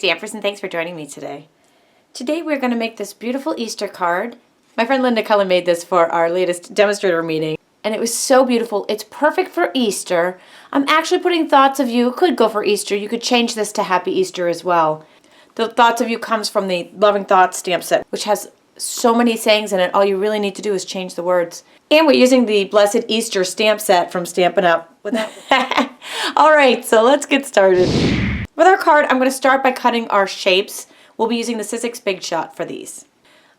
Stampers, and thanks for joining me today. Today we're going to make this beautiful Easter card. My friend Linda Cullen made this for our latest demonstrator meeting, and it was so beautiful. It's perfect for Easter. I'm actually putting thoughts of you. It could go for Easter. You could change this to Happy Easter as well. The thoughts of you comes from the Loving Thoughts stamp set, which has so many sayings in it. All you really need to do is change the words. And we're using the Blessed Easter stamp set from Stampin' Up. Alright, so let's get started. With our card, I'm going to start by cutting our shapes. We'll be using the Sizzix Big Shot for these.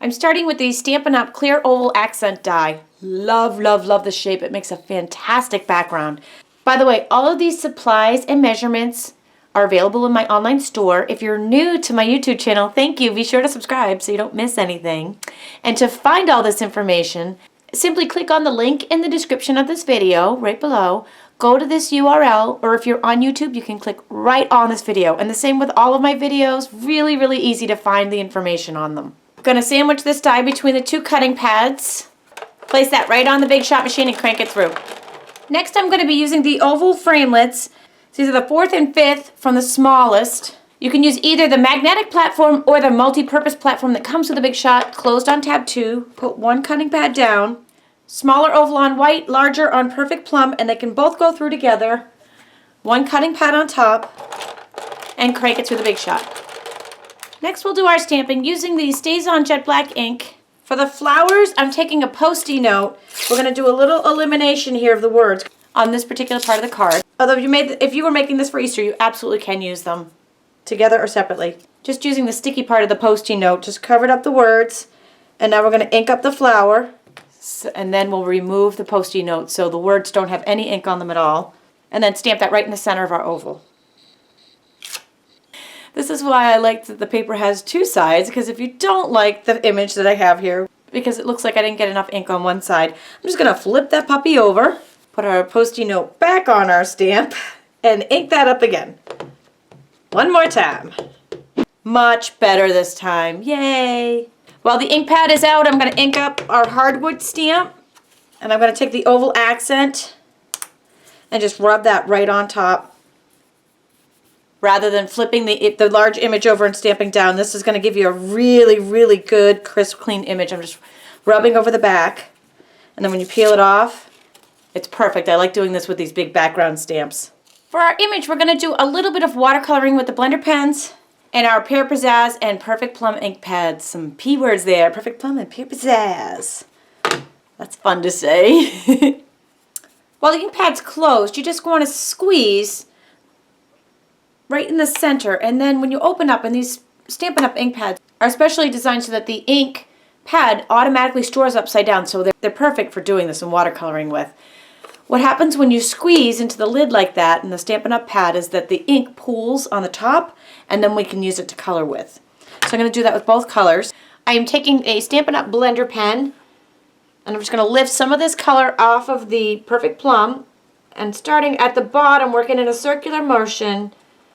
I'm starting with the Stampin' Up Clear Oval Accent Die. Love, love, love the shape. It makes a fantastic background. By the way, all of these supplies and measurements are available in my online store. If you're new to my YouTube channel, thank you. Be sure to subscribe so you don't miss anything. And to find all this information, simply click on the link in the description of this video right below. Go to this URL, or if you're on YouTube, you can click right on this video. And the same with all of my videos. Really, really easy to find the information on them. I'm going to sandwich this die between the two cutting pads. Place that right on the Big Shot machine and crank it through. Next, I'm going to be using the oval framelits. These are the 4th and 5th from the smallest. You can use either the magnetic platform or the multi-purpose platform that comes with the Big Shot, closed on tab 2. Put one cutting pad down. Smaller oval on white, larger on perfect plum, and they can both go through together. One cutting pad on top, and crank it through the Big Shot. Next we'll do our stamping using the StazOn Jet Black ink. For the flowers, I'm taking a Post-it note. We're going to do a little elimination here of the words on this particular part of the card. Although if you were making this for Easter, you absolutely can use them together or separately. Just using the sticky part of the Post-it note, just covered up the words, and now we're going to ink up the flower. And then we'll remove the Post-it note so the words don't have any ink on them at all. And then stamp that right in the center of our oval. This is why I like that the paper has two sides, because if you don't like the image that I have here, because it looks like I didn't get enough ink on one side, I'm just going to flip that puppy over, put our Post-it note back on our stamp, and ink that up again. One more time. Much better this time. Yay! While the ink pad is out, I'm going to ink up our hardwood stamp. And I'm going to take the oval accent and just rub that right on top. Rather than flipping the large image over and stamping down, this is going to give you a really, really good, crisp, clean image. I'm just rubbing over the back. And then when you peel it off, it's perfect. I like doing this with these big background stamps. For our image, we're going to do a little bit of watercoloring with the blender pens. And our Pear Pizzazz and Perfect Plum ink pads. Some P words there. Perfect Plum and Pear Pizzazz. That's fun to say. While the ink pad's closed, you just want to squeeze right in the center. And then when you open up, and these Stampin' Up ink pads are specially designed so that the ink pad automatically stores upside down. So they're perfect for doing this and watercoloring with. What happens when you squeeze into the lid like that in the Stampin' Up pad is that the ink pools on the top, and then we can use it to color with. So I'm going to do that with both colors. I am taking a Stampin' Up blender pen, and I'm just going to lift some of this color off of the Perfect Plum, and starting at the bottom, working in a circular motion,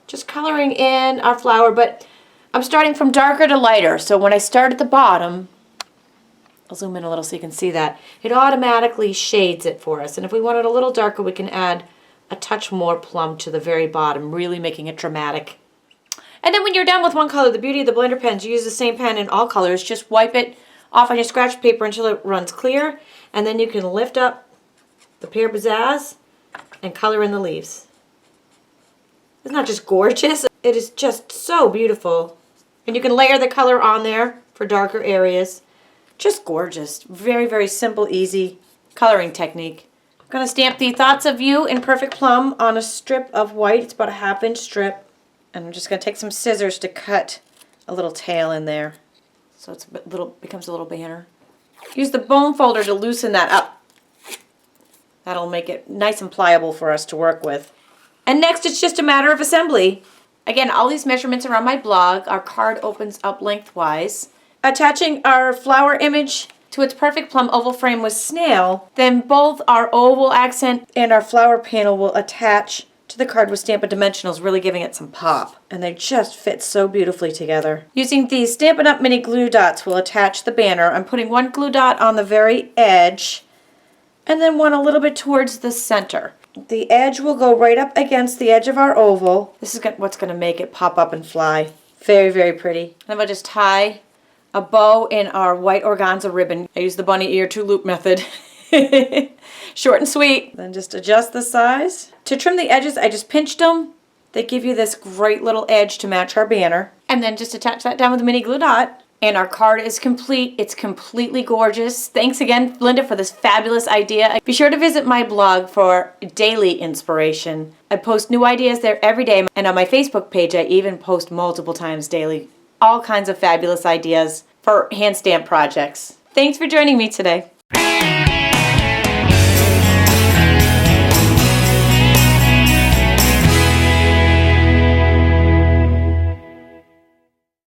just coloring in our flower, but I'm starting from darker to lighter. So when I start at the bottom, I'll zoom in a little so you can see that. It automatically shades it for us. And if we want it a little darker, we can add a touch more plum to the very bottom, really making it dramatic. And then when you're done with one color, the beauty of the blender pens, you use the same pen in all colors. Just wipe it off on your scratch paper until it runs clear. And then you can lift up the Pear Pizzazz and color in the leaves. It's not just gorgeous, it is just so beautiful. And you can layer the color on there for darker areas. Just gorgeous. Very, very simple, easy coloring technique. I'm going to stamp the Thoughts of You in Perfect Plum on a strip of white. It's about a 1/2 inch strip. And I'm just going to take some scissors to cut a little tail in there. So it's becomes a little banner. Use the bone folder to loosen that up. That'll make it nice and pliable for us to work with. And next it's just a matter of assembly. Again, all these measurements are on my blog. Our card opens up lengthwise. Attaching our flower image to its Perfect Plum oval frame with snail, then both our oval accent and our flower panel will attach to the card with Stampin' Dimensionals, really giving it some pop. And they just fit so beautifully together. Using these Stampin' Up mini glue dots, we'll attach the banner. I'm putting one glue dot on the very edge and then one a little bit towards the center. The edge will go right up against the edge of our oval. This is what's going to make it pop up and fly. Very, very pretty. And I'm going to just tie a bow in our white organza ribbon. I use the bunny ear 2-loop method. Short and sweet. Then just adjust the size. To trim the edges, I just pinched them. They give you this great little edge to match our banner. And then just attach that down with a mini glue dot. And our card is complete. It's completely gorgeous. Thanks again, Linda, for this fabulous idea. Be sure to visit my blog for daily inspiration. I post new ideas there every day. And on my Facebook page, I even post multiple times daily. All kinds of fabulous ideas for hand stamp projects. Thanks for joining me today.